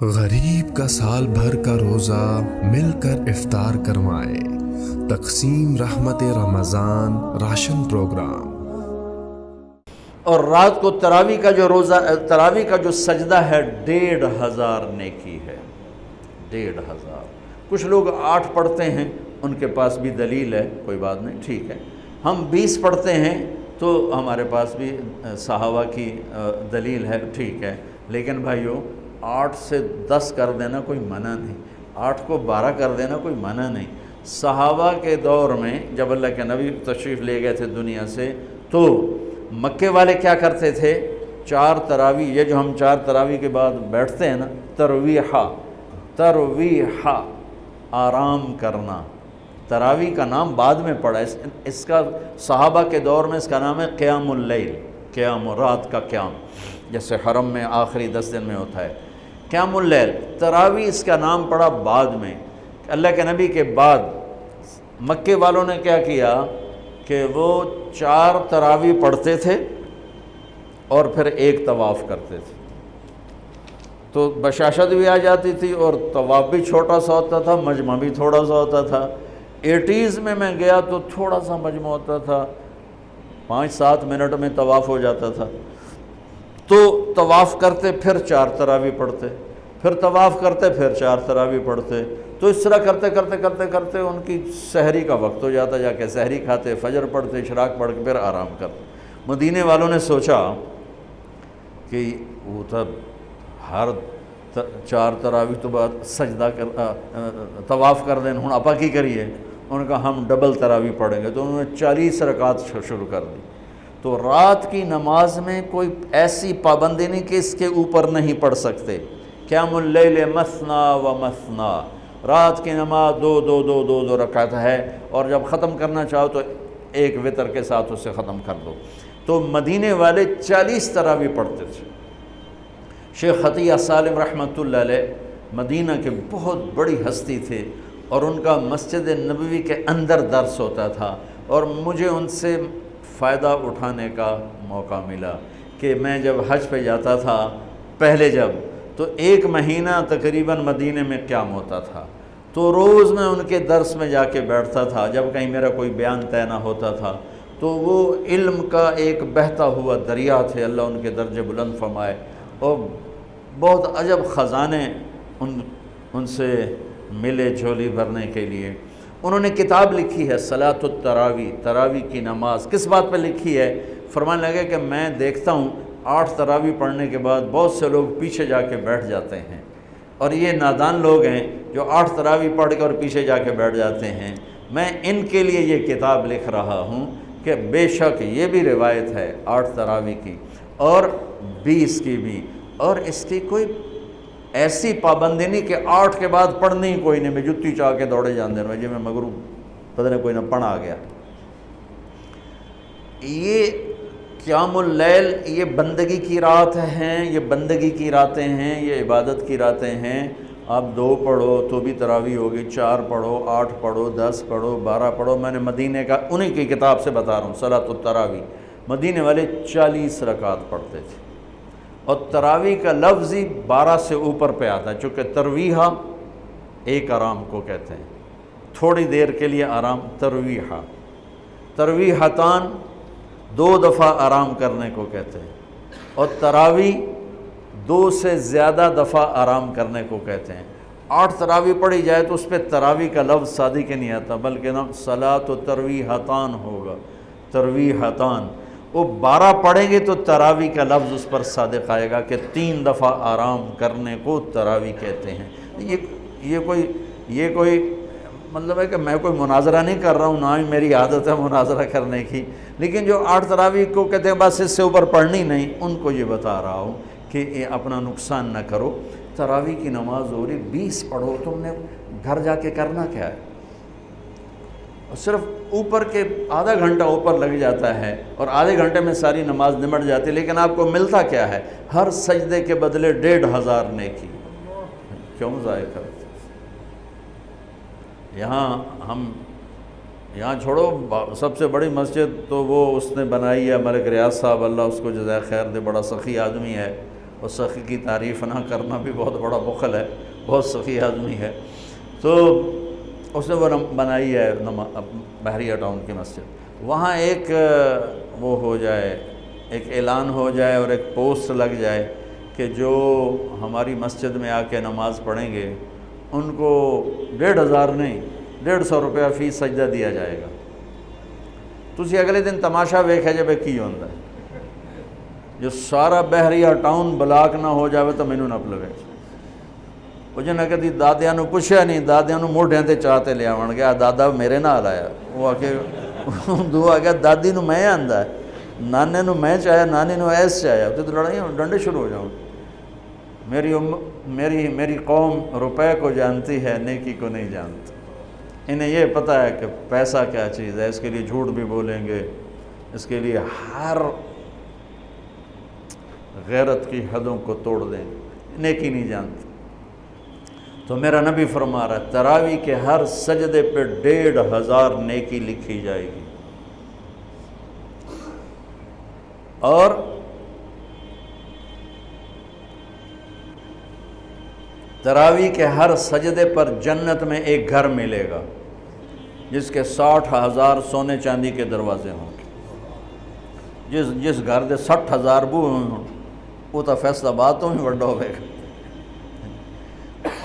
غریب کا سال بھر کا روزہ مل کر افطار کروائے، تقسیم رحمت رمضان راشن پروگرام۔ اور رات کو تراویح کا جو سجدہ ہے 1500 نیکی ہے، 1500۔ کچھ لوگ 8 پڑھتے ہیں، ان کے پاس بھی دلیل ہے، کوئی بات نہیں، ٹھیک ہے۔ ہم 20 پڑھتے ہیں تو ہمارے پاس بھی صحابہ کی دلیل ہے، ٹھیک ہے۔ لیکن بھائیو 8 سے 10 کر دینا کوئی منع نہیں، 8 کو 12 کر دینا کوئی منع نہیں۔ صحابہ کے دور میں جب اللہ کے نبی تشریف لے گئے تھے دنیا سے، تو مکے والے کیا کرتے تھے؟ 4 تراویح، یہ جو ہم 4 تراویح کے بعد بیٹھتے ہیں نا، ترویحہ آرام کرنا۔ تراویح کا نام بعد میں پڑا، اس کا صحابہ کے دور میں اس کا نام ہے قیام اللیل، قیام رات کا قیام، جیسے حرم میں آخری 10 دن میں ہوتا ہے قیام اللیل۔ تراویح اس کا نام پڑا بعد میں۔ اللہ کے نبی کے بعد مکے والوں نے کیا کیا کہ وہ 4 تراویح پڑھتے تھے اور پھر 1 طواف کرتے تھے، تو بشاشت بھی آ جاتی تھی اور طواف بھی چھوٹا سا ہوتا تھا، مجمع بھی تھوڑا سا ہوتا تھا۔ 80s میں گیا تو تھوڑا سا مجمع ہوتا تھا، 5-7 منٹ میں طواف ہو جاتا تھا۔ تو طواف کرتے پھر 4 تراویح پڑھتے، پھر طواف کرتے پھر 4 تراویح پڑھتے، تو اس طرح کرتے ان کی سحری کا وقت ہو جاتا، جا کے سحری کھاتے، فجر پڑھتے، اشراق پڑھ کے پھر آرام کرتے۔ مدینے والوں نے سوچا کہ وہ تب ہر 4 تراویح تو بعد سجدہ طواف کر دیں، ہن اپا کی کریے؟ ان کا ہم ڈبل تراویح پڑھیں گے، تو انہوں نے 40 رکعت شروع کر دی۔ تو رات کی نماز میں کوئی ایسی پابندی نہیں کہ اس کے اوپر نہیں پڑھ سکتے۔ قیام اللیل مثنا و مثنا، رات کی نماز 2 رکعت ہے، اور جب ختم کرنا چاہو تو 1 وتر کے ساتھ اسے ختم کر دو۔ تو مدینے والے 40 تراویح پڑھتے تھے۔ شیخ عطیہ سالم رحمۃ اللہ علیہ مدینہ کے بہت بڑی ہستی تھے، اور ان کا مسجد نبوی کے اندر درس ہوتا تھا، اور مجھے ان سے فائدہ اٹھانے کا موقع ملا کہ میں جب حج پہ جاتا تھا پہلے تو 1 مہینہ تقریباً مدینے میں قیام ہوتا تھا، تو روز میں ان کے درس میں جا کے بیٹھتا تھا۔ جب کہیں میرا کوئی بیان طے نہ ہوتا تھا تو وہ علم کا ایک بہتا ہوا دریا تھے، اللہ ان کے درجے بلند فرمائے، اور بہت عجب خزانے ان سے ملے جھولی بھرنے کے لیے۔ انہوں نے کتاب لکھی ہے صلاۃ التراویح، تراویح کی نماز۔ کس بات پہ لکھی ہے؟ فرمانے لگے کہ میں دیکھتا ہوں 8 تراویح پڑھنے کے بعد بہت سے لوگ پیچھے جا کے بیٹھ جاتے ہیں، اور یہ نادان لوگ ہیں جو 8 تراویح پڑھ کے اور پیچھے جا کے بیٹھ جاتے ہیں۔ میں ان کے لیے یہ کتاب لکھ رہا ہوں کہ بے شک یہ بھی روایت ہے 8 تراویح کی اور 20 کی بھی، اور اس کی کوئی ایسی پابندی نہیں کہ 8 کے بعد پڑھنی ہی کوئی نہیں، میں جتی چاہ کے دوڑے جان دے رہا ہوں، جی میں مغروب پتہ نہیں کوئی نہ پڑھ آ گیا۔ یہ قیام اللیل یہ بندگی کی رات ہیں، یہ بندگی کی راتیں ہیں، یہ عبادت کی راتیں ہیں۔ آپ 2 پڑھو تو بھی تراویح ہوگی، 4 پڑھو، 8 پڑھو، 10 پڑھو، 12 پڑھو۔ میں نے مدینے کا انہی کی کتاب سے بتا رہا ہوں، صلاۃ التراویح۔ مدینے والے 40 رکعت پڑھتے تھے، اور تراویح کا لفظ ہی 12 سے اوپر پہ آتا ہے، چونکہ ترویحہ 1 آرام کو کہتے ہیں، تھوڑی دیر کے لیے آرام، ترویحہ۔ ترویحتان 2 دفعہ آرام کرنے کو کہتے ہیں، اور تراویح 2 سے زیادہ دفعہ آرام کرنے کو کہتے ہیں۔ 8 تراویح پڑھی جائے تو اس پہ تراویح کا لفظ سادی کے نہیں آتا، بلکہ نام صلاۃ و ترویحتان ہوگا، ترویحتان۔ وہ 12 پڑھیں گے تو تراویح کا لفظ اس پر صادق آئے گا کہ 3 دفعہ آرام کرنے کو تراویح کہتے ہیں۔ یہ کوئی مطلب ہے کہ میں کوئی مناظرہ نہیں کر رہا ہوں، نہ ہی میری عادت ہے مناظرہ کرنے کی، لیکن جو 8 تراویح کو کہتے ہیں بس اس سے اوپر پڑھنی نہیں، ان کو یہ بتا رہا ہوں کہ اپنا نقصان نہ کرو۔ تراویح کی نماز ہو رہی 20 پڑھو، تم نے گھر جا کے کرنا کیا ہے؟ صرف اوپر کے آدھا گھنٹہ اوپر لگ جاتا ہے، اور آدھے گھنٹے میں ساری نماز نمٹ جاتی ہے، لیکن آپ کو ملتا کیا ہے؟ ہر سجدے کے بدلے 1500 نیکی۔ کیوں ضائع کرتے؟ یہاں چھوڑو، سب سے بڑی مسجد تو وہ اس نے بنائی ہے ملک ریاض صاحب، اللہ اس کو جزائے خیر دے، بڑا سخی آدمی ہے، اور سخی کی تعریف نہ کرنا بھی بہت بڑا بخل ہے، بہت سخی آدمی ہے۔ تو اس نے وہ بنائی ہے بحریہ ٹاؤن کی مسجد، وہاں ایک وہ ہو جائے، ایک اعلان ہو جائے اور ایک پوسٹ لگ جائے کہ جو ہماری مسجد میں آ کے نماز پڑھیں گے ان کو 1,500 نہیں 150 روپیہ فی سجدہ دیا جائے گا۔ تسی اگلے دن تماشا ویکھے جے کی ہوندا ہے، جو سارا بحریہ ٹاؤن بلاک نہ ہو جاوے تو مینوں نہ پلوے۔ وہ جنہیں کدی دادیاں نو پوچھیا نہیں، دادیاں نو موڈیاں تے چاہ تے لے آون گیا، دادا میرے نال آیا، وہ آ کے دعا گیا دادی نو میں آندا ہے، نانے نو میں چاہیا، نانی نو ایس چاہیا، تو لڑائیاں ڈنڈے شروع ہو جاؤں۔ میری قوم روپے کو جانتی ہے، نیکی کو نہیں جانتی۔ انہیں یہ پتہ ہے کہ پیسہ کیا چیز ہے، اس کے لیے جھوٹ بھی بولیں گے، اس کے لیے ہر غیرت کی حدوں کو توڑ دیں، نیکی نہیں جانتی۔ تو میرا نبی فرما رہا ہے تراویح کے ہر سجدے پہ 1,500 نیکی لکھی جائے گی، اور تراویح کے ہر سجدے پر جنت میں ایک گھر ملے گا جس کے 60,000 سونے چاندی کے دروازے ہوں گے۔ جس گھر دے 60,000 بو ہوں وہ تو فیصلہ آباد تو ہی وڈا ہوئے گا۔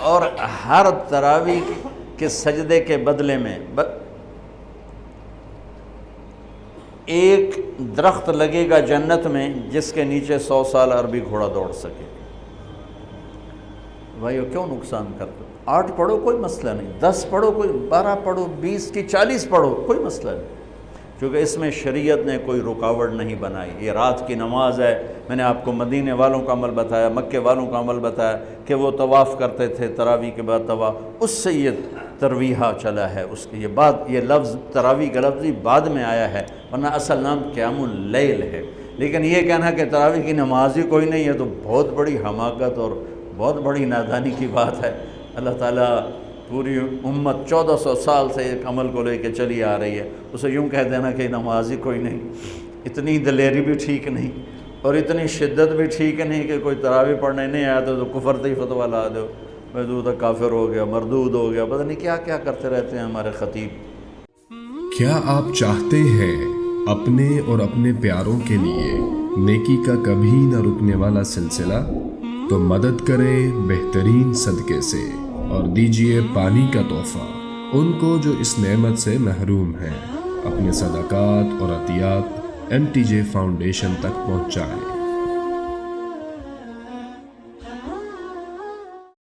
اور ہر تراویح کے سجدے کے بدلے میں ایک درخت لگے گا جنت میں جس کے نیچے 100 سال عربی گھوڑا دوڑ سکے۔ بھائیو کیوں نقصان کرتے؟ 8 پڑھو کوئی مسئلہ نہیں، 10 پڑھو کوئی، 12 پڑھو، 20 کی 40 پڑھو کوئی مسئلہ نہیں، کیونکہ اس میں شریعت نے کوئی رکاوٹ نہیں بنائی۔ یہ رات کی نماز ہے، میں نے آپ کو مدینے والوں کا عمل بتایا، مکے والوں کا عمل بتایا کہ وہ طواف کرتے تھے تراویح کے بعد طواف، اس سے یہ ترویحہ چلا ہے، اس کے یہ لفظ تراویح کا لفظ ہی بعد میں آیا ہے، ورنہ اصل نام قیام اللیل ہے۔ لیکن یہ کہنا کہ تراویح کی نماز ہی کوئی نہیں ہے تو بہت بڑی حماقت اور بہت بڑی نادانی کی بات ہے۔ اللہ تعالیٰ پوری امت 1400 سال سے ایک عمل کو لے کے چلی آ رہی ہے، اسے یوں کہہ دینا کہ نماز ہی کوئی نہیں، اتنی دلیری بھی ٹھیک نہیں اور اتنی شدت بھی ٹھیک نہیں کہ کوئی تراویح پڑھنے نہیں آیا تو کفر تے ہی فتویٰ لا دو، تو تک کافر ہو گیا، مردود ہو گیا، پتہ نہیں کیا کیا کرتے رہتے ہیں ہمارے خطیب۔ کیا آپ چاہتے ہیں اپنے اور اپنے پیاروں کے لیے نیکی کا کبھی نہ رکنے والا سلسلہ؟ تو مدد کریں بہترین صدقے سے اور دیجئے پانی کا تحفہ ان کو جو اس نعمت سے محروم ہیں۔ اپنے صدقات اور عطیات MTJ فاؤنڈیشن تک پہنچائیں۔